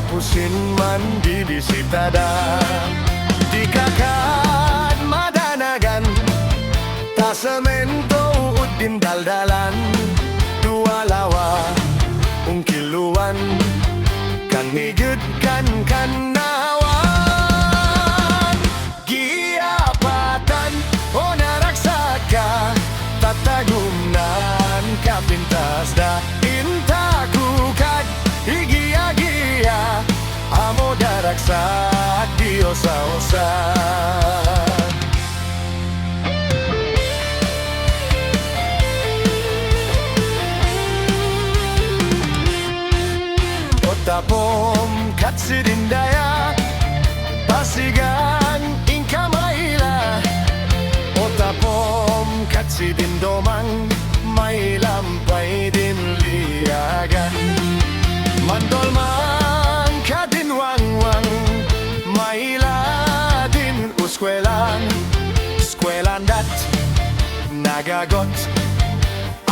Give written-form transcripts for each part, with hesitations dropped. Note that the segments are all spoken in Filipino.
pusin man di disitada. Di kakad madanagan, ta semento udin daldalan. Dua lawa ungkiluan, kan higit kan kanawan. Giapatan o naraksaka, tatagunan kapintas da. Intaku kad higia-gia, amo daraksa diosa-osa. Otapom katsidindaya, pasigan ingka maila. Otapom katsidindomang, may lampay din liagan. Mandol man kadin wangwang, maila din uskwelan. Skwelan dat nagagot,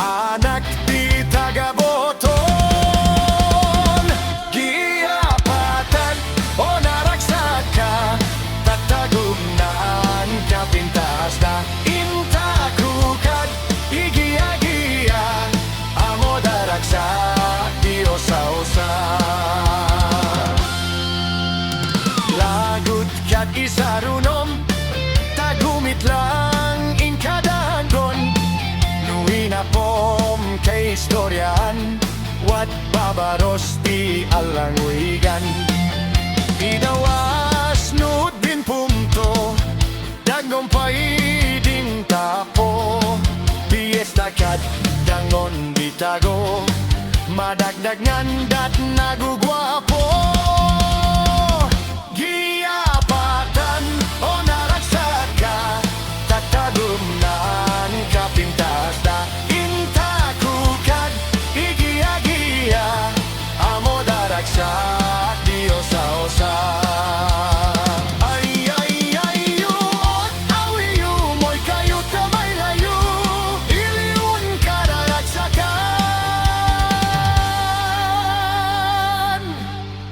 anak di tagaboton. Giapatan o naraksaka, tatagunan kapintas na. Intakukad igia-gia, amo daraksa diosa-osa. Lagut kat isarunom, tagumit lang inkadagon. Nuinapom kay istoryan, wat babaros di alanguigan. Idawas nut bin punto, dagompay din tapo. Biestakat dangon bitago, madagdagngan dat nagugwapo. Giapatan o naraksaka, tatagumnan kapintas da. Intakukad igia-gia, amo daraksa diosa-osa. Ay ay ay yuot awiyu, moy kayo tamay layo. Iliun kadaraksakan,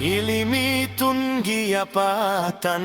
ilimitun giapatan.